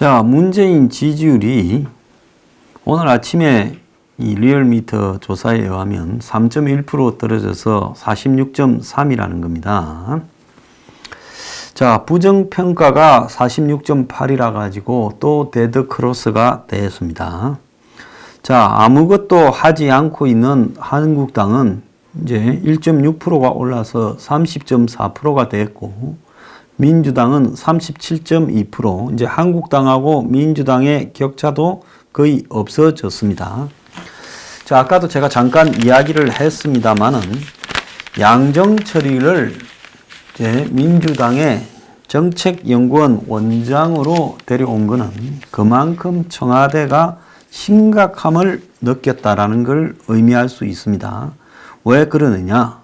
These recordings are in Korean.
자, 문재인 지지율이 오늘 아침에 이 리얼미터 조사에 의하면 3.1% 떨어져서 46.3이라는 겁니다. 자, 부정평가가 46.8이라 가지고 또 데드크로스가 됐습니다. 자, 아무것도 하지 않고 있는 한국당은 이제 1.6%가 올라서 30.4%가 됐고, 민주당은 37.2%, 이제 한국당하고 민주당의 격차도 거의 없어졌습니다. 자, 아까도 제가 잠깐 이야기를 했습니다만은 양정철이를 이제 민주당의 정책연구원 원장으로 데려온 것은 그만큼 청와대가 심각함을 느꼈다라는 걸 의미할 수 있습니다. 왜 그러느냐?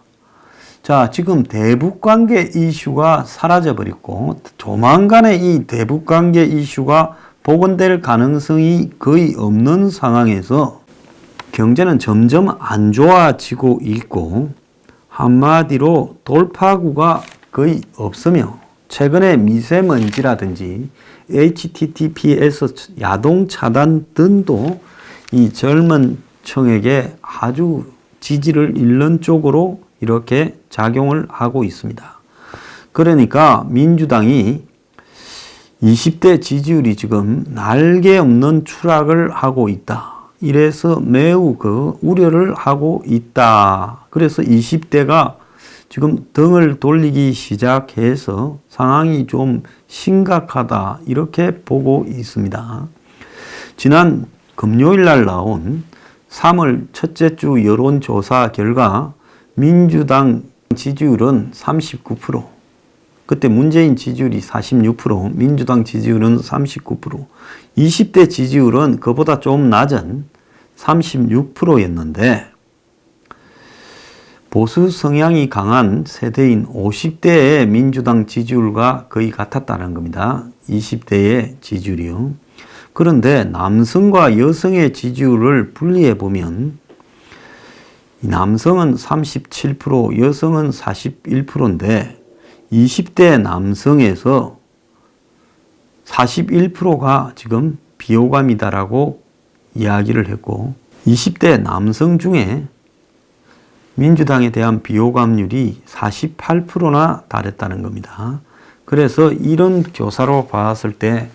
자, 지금 대북관계 이슈가 사라져버렸고 조만간에 이 대북관계 이슈가 복원될 가능성이 거의 없는 상황에서 경제는 점점 안 좋아지고 있고 한마디로 돌파구가 거의 없으며 최근에 미세먼지라든지 HTTPS 야동 차단 등도 이 젊은 층에게 아주 지지를 잃는 쪽으로 이렇게 작용을 하고 있습니다. 그러니까 민주당이 20대 지지율이 지금 날개 없는 추락을 하고 있다. 이래서 매우 우려를 하고 있다. 그래서 20대가 지금 등을 돌리기 시작해서 상황이 좀 심각하다. 이렇게 보고 있습니다. 지난 금요일 날 나온 3월 첫째 주 여론조사 결과 민주당 지지율은 39%, 그때 문재인 지지율이 46%, 민주당 지지율은 39%, 20대 지지율은 그보다 좀 낮은 36%였는데 보수 성향이 강한 세대인 50대의 민주당 지지율과 거의 같았다는 겁니다. 20대의 지지율이요. 그런데 남성과 여성의 지지율을 분리해 보면 남성은 37%, 여성은 41%인데 20대 남성에서 41%가 지금 비호감이다라고 이야기를 했고 20대 남성 중에 민주당에 대한 비호감률이 48%나 달했다는 겁니다. 그래서 이런 교사로 봤을 때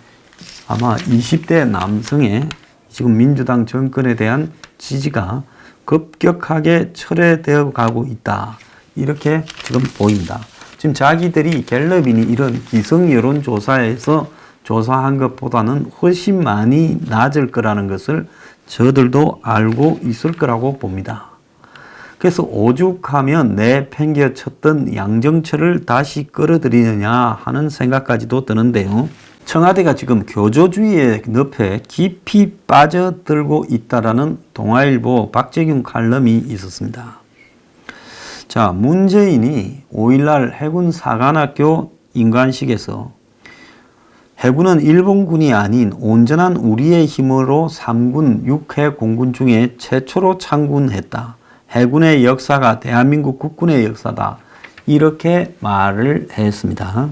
아마 20대 남성의 지금 민주당 정권에 대한 지지가 급격하게 철회되어 가고 있다. 이렇게 지금 보입니다. 지금 자기들이 갤럽이니 이런 기성 여론조사에서 조사한 것보다는 훨씬 많이 낮을 거라는 것을 저들도 알고 있을 거라고 봅니다. 그래서 오죽하면 내팽개쳤던 양정철을 다시 끌어들이느냐 하는 생각까지도 드는데요. 청와대가 지금 교조주의의 늪에 깊이 빠져들고 있다라는 동아일보 박재균 칼럼이 있었습니다. 자, 문재인이 5일날 해군 사관학교 인관식에서 해군은 일본군이 아닌 온전한 우리의 힘으로 3군 6해 공군 중에 최초로 창군했다. 해군의 역사가 대한민국 국군의 역사다. 이렇게 말을 했습니다.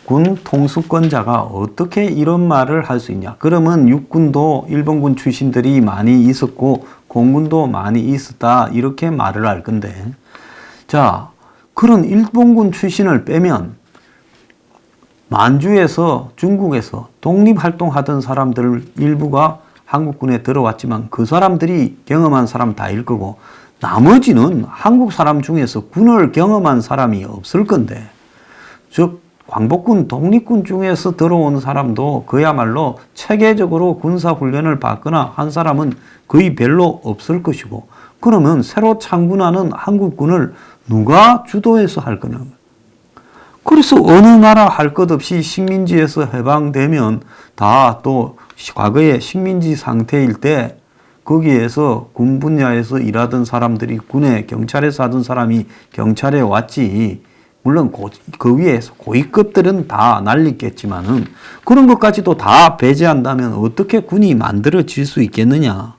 군 통수권자가 어떻게 이런 말을 할 수 있냐? 그러면 육군도 일본군 출신들이 많이 있었고 공군도 많이 있었다. 이렇게 말을 할 건데, 자, 그런 일본군 출신을 빼면 만주에서 중국에서 독립활동하던 사람들 일부가 한국군에 들어왔지만 그 사람들이 경험한 사람 다일 거고 나머지는 한국 사람 중에서 군을 경험한 사람이 없을 건데, 즉 광복군 독립군 중에서 들어온 사람도 그야말로 체계적으로 군사훈련을 받거나 한 사람은 거의 별로 없을 것이고, 그러면 새로 창군하는 한국군을 누가 주도해서 할 거냐. 그래서 어느 나라 할 것 없이 식민지에서 해방되면 다 또 과거에 식민지 상태일 때 거기에서 군 분야에서 일하던 사람들이 군에 경찰에서 하던 사람이 경찰에 왔지. 물론 그 위에서 고위급들은 다 날리겠지만은 그런 것까지도 다 배제한다면 어떻게 군이 만들어질 수 있겠느냐.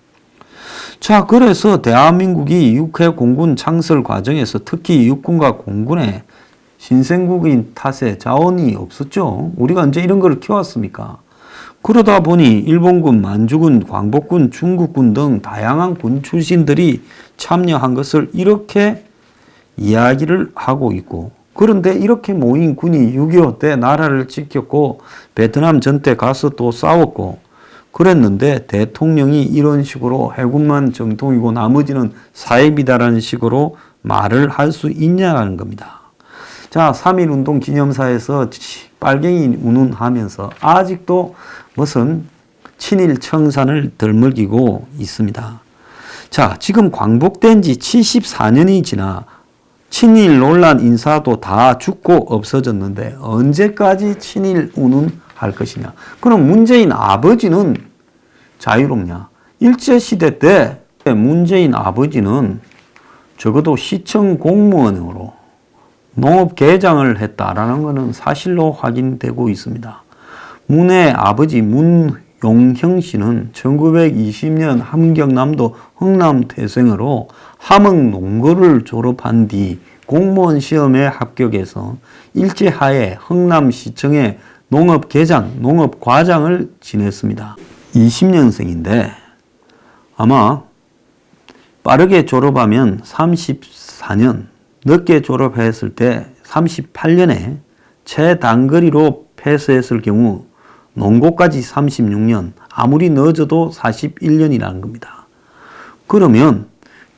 자, 그래서 대한민국이 육해 공군 창설 과정에서 특히 육군과 공군에 신생국인 탓에 자원이 없었죠. 우리가 언제 이런 걸 키웠습니까? 그러다 보니 일본군, 만주군, 광복군, 중국군 등 다양한 군 출신들이 참여한 것을 이렇게 이야기를 하고 있고, 그런데 이렇게 모인 군이 6.25 때 나라를 지켰고 베트남 전대 가서 또 싸웠고 그랬는데 대통령이 이런 식으로 해군만 정통이고 나머지는 사입이다라는 식으로 말을 할 수 있냐는 겁니다. 자, 3.1운동 기념사에서 빨갱이 운운하면서 아직도 무슨 친일 청산을 덜먹이고 있습니다. 자, 지금 광복된 지 74년이 지나 친일 논란 인사도 다 죽고 없어졌는데 언제까지 친일 운운할 것이냐. 그럼 문재인 아버지는 자유롭냐. 일제시대 때 문재인 아버지는 적어도 시청 공무원으로 농업개장을 했다라는 것은 사실로 확인되고 있습니다. 문의 아버지 문용형 씨는 1920년 함경남도 흥남태생으로 함흥농고를 졸업한 뒤 공무원 시험에 합격해서 일제하에 흥남시청의 농업개장, 농업과장을 지냈습니다. 20년생인데 아마 빠르게 졸업하면 34년, 늦게 졸업했을 때 38년에 최단거리로 폐쇄했을 경우 농고까지 36년, 아무리 늦어도 41년이라는 겁니다. 그러면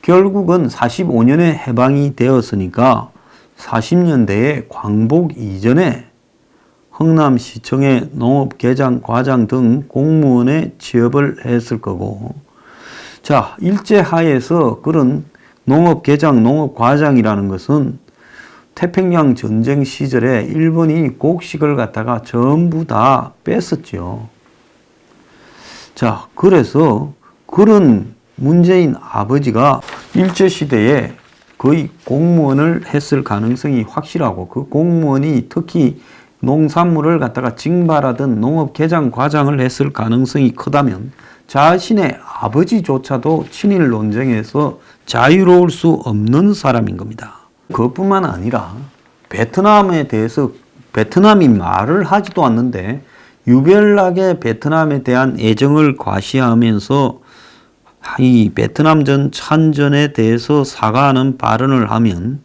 결국은 45년에 해방이 되었으니까 40년대에 광복 이전에 흥남시청의 농업개장, 과장 등 공무원에 취업을 했을 거고, 자, 일제하에서 그런 농업개장, 농업과장이라는 것은 태평양 전쟁 시절에 일본이 곡식을 갖다가 전부 다 뺐었죠. 자, 그래서 그런 문재인 아버지가 일제시대에 거의 공무원을 했을 가능성이 확실하고, 그 공무원이 특히 농산물을 갖다가 징발하던 농업개장 과장을 했을 가능성이 크다면 자신의 아버지조차도 친일 논쟁에서 자유로울 수 없는 사람인 겁니다. 그것뿐만 아니라 베트남에 대해서 베트남이 말을 하지도 않는데 유별나게 베트남에 대한 애정을 과시하면서 이 베트남전 참전에 대해서 사과하는 발언을 하면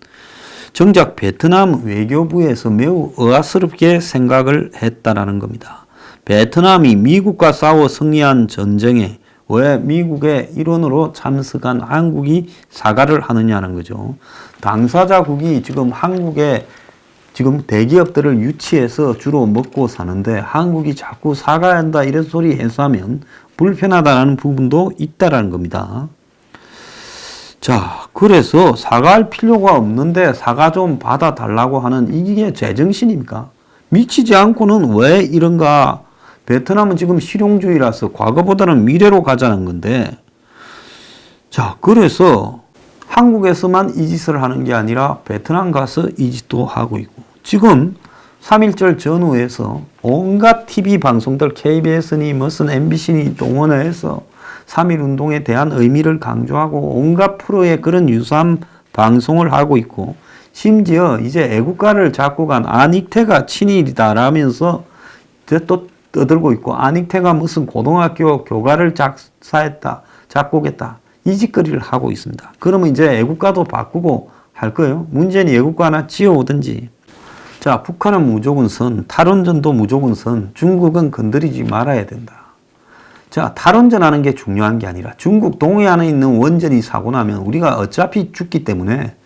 정작 베트남 외교부에서 매우 의아스럽게 생각을 했다라는 겁니다. 베트남이 미국과 싸워 승리한 전쟁에 왜 미국의 일원으로 참석한 한국이 사과를 하느냐는 거죠. 당사자국이 지금 한국에 지금 대기업들을 유치해서 주로 먹고 사는데 한국이 자꾸 사과한다 이런 소리 해서 하면 불편하다는 부분도 있다라는 겁니다. 자, 그래서 사과할 필요가 없는데 사과 좀 받아달라고 하는 이게 제정신입니까? 미치지 않고는 왜 이런가? 베트남은 지금 실용주의라서 과거보다는 미래로 가자는 건데, 자, 그래서 한국에서만 이 짓을 하는 게 아니라 베트남 가서 이 짓도 하고 있고, 지금 3.1절 전후에서 온갖 TV 방송들, KBS니 무슨 MBC니 동원해서 3.1운동에 대한 의미를 강조하고 온갖 프로의 그런 유사한 방송을 하고 있고, 심지어 이제 애국가를 작곡 한 안익태가 친일이다라면서 또 떠들고 있고, 안익태가 무슨 고등학교 교가를 작곡했다. 이 짓거리를 하고 있습니다. 그러면 이제 애국가도 바꾸고 할 거예요. 문재인이 애국가 하나 지어오든지. 자, 북한은 무조건 선, 탈원전도 무조건 선, 중국은 건드리지 말아야 된다. 자, 탈원전하는 게 중요한 게 아니라 중국 동해안에 있는 원전이 사고 나면 우리가 어차피 죽기 때문에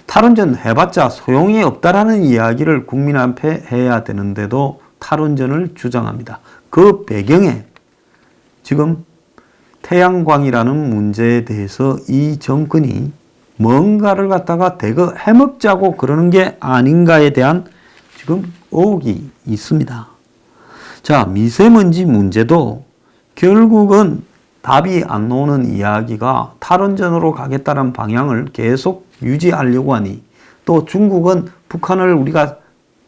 탈원전 해봤자 소용이 없다라는 이야기를 국민 앞에 해야 되는데도 탈원전을 주장합니다. 그 배경에 지금 태양광이라는 문제에 대해서 이 정권이 뭔가를 갖다가 대거 해먹자고 그러는 게 아닌가에 대한 지금 의혹이 있습니다. 자, 미세먼지 문제도 결국은 답이 안 나오는 이야기가 탈원전으로 가겠다는 방향을 계속 유지하려고 하니, 또 중국은 북한을 우리가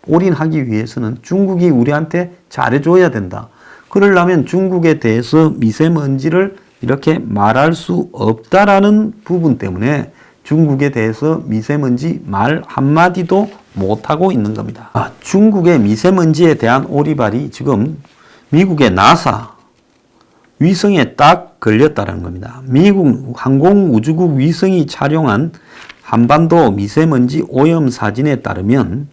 올인하기 위해서는 중국이 우리한테 잘해줘야 된다. 그러려면 중국에 대해서 미세먼지를 이렇게 말할 수 없다라는 부분 때문에 중국에 대해서 미세먼지 말 한마디도 못하고 있는 겁니다. 중국의 미세먼지에 대한 오리발이 지금 미국의 나사 위성에 딱 걸렸다는 겁니다. 미국 항공우주국 위성이 촬영한 한반도 미세먼지 오염 사진에 따르면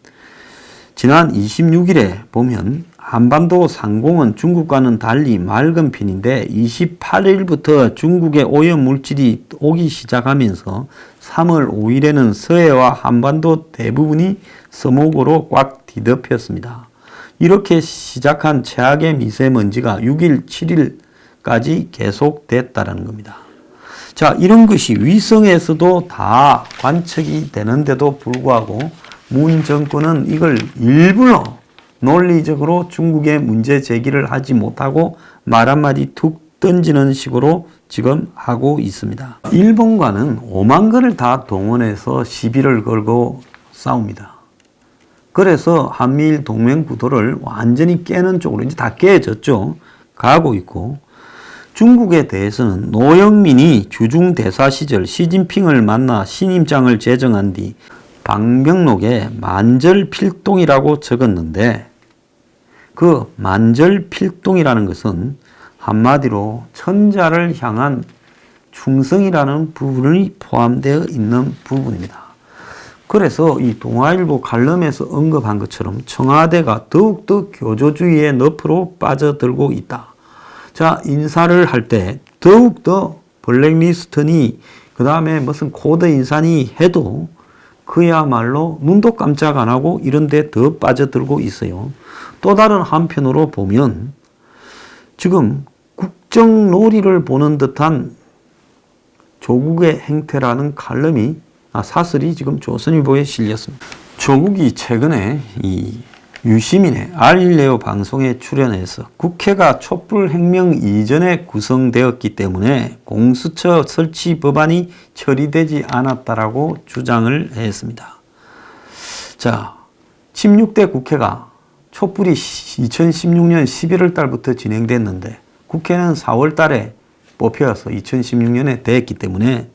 지난 26일에 보면 한반도 상공은 중국과는 달리 맑은 편인데 28일부터 중국의 오염 물질이 오기 시작하면서 3월 5일에는 서해와 한반도 대부분이 스모그로 꽉 뒤덮였습니다. 이렇게 시작한 최악의 미세먼지가 6일, 7일까지 계속됐다는 겁니다. 자, 이런 것이 위성에서도 다 관측이 되는데도 불구하고 문 정권은 이걸 일부러 논리적으로 중국에 문제 제기를 하지 못하고 말 한마디 툭 던지는 식으로 지금 하고 있습니다. 일본과는 5만 거를 다 동원해서 시비를 걸고 싸웁니다. 그래서 한미일 동맹 구도를 완전히 깨는 쪽으로 이제 다 깨졌죠. 가고 있고, 중국에 대해서는 노영민이 주중 대사 시절 시진핑을 만나 신임장을 제정한 뒤 방명록에 만절필동이라고 적었는데, 그 만절필동이라는 것은 한마디로 천자를 향한 충성이라는 부분이 포함되어 있는 부분입니다. 그래서 이 동아일보 칼럼에서 언급한 것처럼 청와대가 더욱더 교조주의의 늪으로 빠져들고 있다. 자, 인사를 할 때 더욱더 블랙리스트니 그 다음에 무슨 코드 인사니 해도 그야말로 눈도 깜짝 안 하고 이런 데 더 빠져들고 있어요. 또 다른 한편으로 보면 지금 국정놀이를 보는 듯한 조국의 행태라는 칼럼이 사설이 지금 조선일보에 실렸습니다. 조국이 최근에 이 유시민의 알릴레오 방송에 출연해서 국회가 촛불혁명 이전에 구성되었기 때문에 공수처 설치 법안이 처리되지 않았다라고 주장을 했습니다. 자, 16대 국회가 촛불이 2016년 11월 달부터 진행됐는데 국회는 4월 달에 뽑혀서 2016년에 됐기 때문에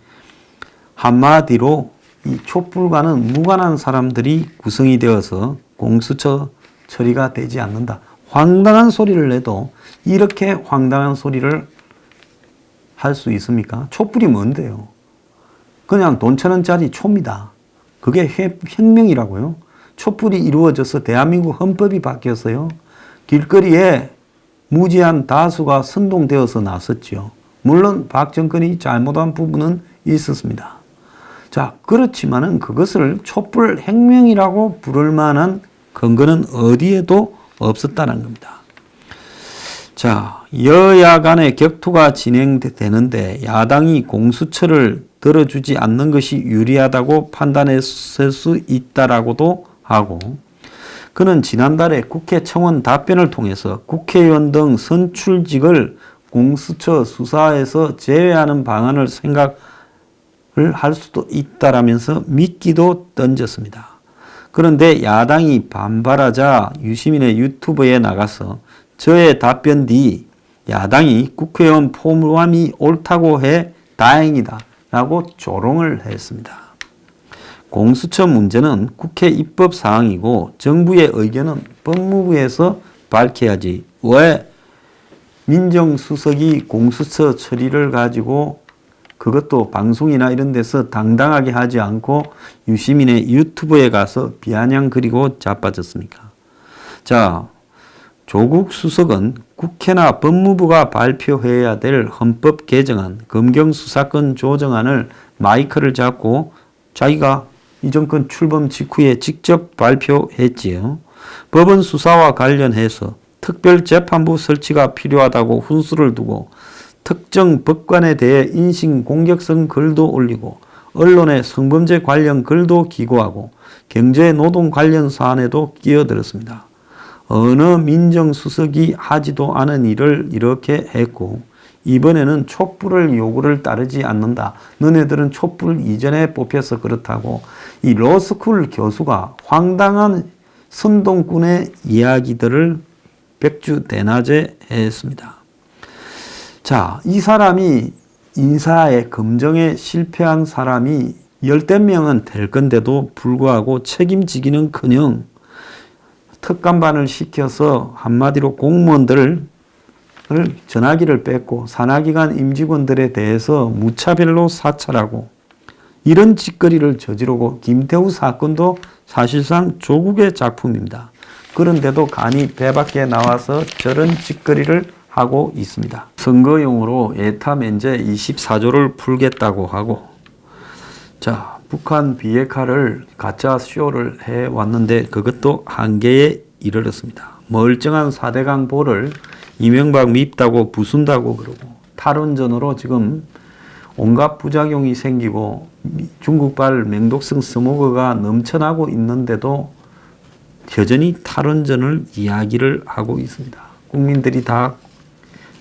한마디로 이 촛불과는 무관한 사람들이 구성이 되어서 공수처 처리가 되지 않는다. 황당한 소리를 내도 이렇게 황당한 소리를 할 수 있습니까? 촛불이 뭔데요? 그냥 돈 1,000원짜리 초입니다. 그게 혁명이라고요? 촛불이 이루어져서 대한민국 헌법이 바뀌었어요. 길거리에 무지한 다수가 선동되어서 나섰죠. 물론 박 정권이 잘못한 부분은 있었습니다. 자, 그렇지만은 그것을 촛불 혁명이라고 부를 만한 근거는 어디에도 없었다는 겁니다. 자, 여야 간의 격투가 진행되는데 야당이 공수처를 들어주지 않는 것이 유리하다고 판단했을 수 있다라고도 하고, 그는 지난달에 국회 청원 답변을 통해서 국회의원 등 선출직을 공수처 수사에서 제외하는 방안을 생각을 할 수도 있다라면서 미끼도 던졌습니다. 그런데 야당이 반발하자 유시민의 유튜브에 나가서 저의 답변 뒤 야당이 국회의원 포함이 옳다고 해 다행이다 라고 조롱을 했습니다. 공수처 문제는 국회 입법 사항이고 정부의 의견은 법무부에서 밝혀야지 왜 민정수석이 공수처 처리를 가지고 그것도 방송이나 이런 데서 당당하게 하지 않고 유시민의 유튜브에 가서 비아냥 그리고 자빠졌습니까? 자, 조국 수석은 국회나 법무부가 발표해야 될 헌법 개정안, 검경수사권 조정안을 마이크를 잡고 자기가 이 정권 출범 직후에 직접 발표했지요. 법원 수사와 관련해서 특별재판부 설치가 필요하다고 훈수를 두고 특정 법관에 대해 인신공격성 글도 올리고 언론에 성범죄 관련 글도 기고하고 경제노동 관련 사안에도 끼어들었습니다. 어느 민정수석이 하지도 않은 일을 이렇게 했고 이번에는 촛불을 요구를 따르지 않는다. 너네들은 촛불 이전에 뽑혀서 그렇다고 이 로스쿨 교수가 황당한 선동꾼의 이야기들을 백주대낮에 했습니다. 자, 이 사람이 인사에 검정에 실패한 사람이 열댓 명은 될 건데도 불구하고 책임지기는커녕 특감반을 시켜서 한마디로 공무원들을 전화기를 뺏고 산하기관 임직원들에 대해서 무차별로 사찰하고 이런 짓거리를 저지르고 김태우 사건도 사실상 조국의 작품입니다. 그런데도 간이 배 밖에 나와서 저런 짓거리를 하고 있습니다. 선거용으로 예타 면제 24조를 풀겠다고 하고 자 북한 비핵화를 가짜 쇼를 해왔는데 그것도 한계에 이르렀습니다. 멀쩡한 4대강 보를 이명박 밉다고 부순다고 그러고 탈원전으로 지금 온갖 부작용이 생기고 중국발 맹독성 스모그가 넘쳐나고 있는데도 여전히 탈원전을 이야기를 하고 있습니다. 국민들이 다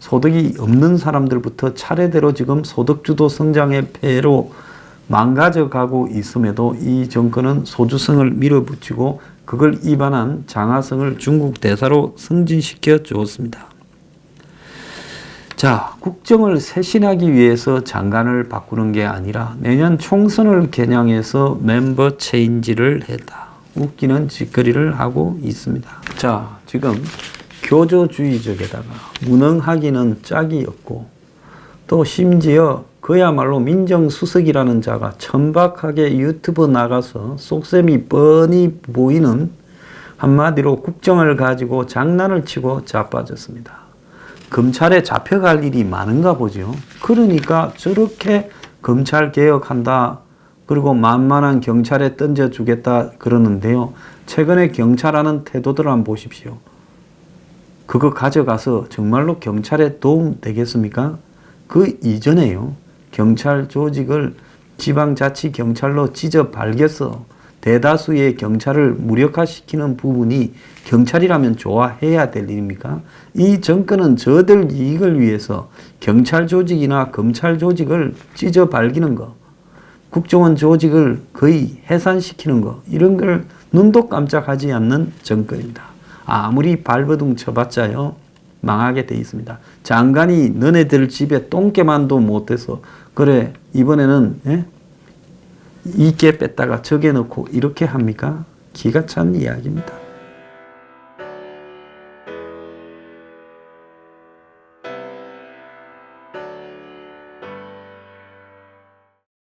소득이 없는 사람들부터 차례대로 지금 소득주도 성장의 폐해로 망가져가고 있음에도 이 정권은 소주성을 밀어붙이고 그걸 입안한 장하성을 중국 대사로 승진시켜 주었습니다. 자, 국정을 쇄신하기 위해서 장관을 바꾸는 게 아니라 내년 총선을 겨냥해서 멤버 체인지를 했다. 웃기는 짓거리를 하고 있습니다. 자, 지금 교조주의적에다가 무능하기는 짝이 없고 또 심지어 그야말로 민정수석이라는 자가 천박하게 유튜브 나가서 속셈이 뻔히 보이는 한마디로 국정을 가지고 장난을 치고 자빠졌습니다. 검찰에 잡혀갈 일이 많은가 보죠. 그러니까 저렇게 검찰 개혁한다. 그리고 만만한 경찰에 던져주겠다 그러는데요. 최근에 경찰하는 태도들 한번 보십시오. 그거 가져가서 정말로 경찰에 도움 되겠습니까? 그 이전에요. 경찰 조직을 지방자치경찰로 찢어 발겨서 대다수의 경찰을 무력화시키는 부분이 경찰이라면 좋아해야 될 일입니까? 이 정권은 저들 이익을 위해서 경찰 조직이나 검찰 조직을 찢어 발기는 거, 국정원 조직을 거의 해산시키는 거, 이런 걸 눈도 깜짝하지 않는 정권입니다. 아무리 발버둥 쳐봤자요, 망하게 돼 있습니다. 장관이 너네들 집에 똥개만도 못해서 그래 이번에는 이깨 뺐다가 저게 넣고 이렇게 합니까? 기가 찬 이야기입니다.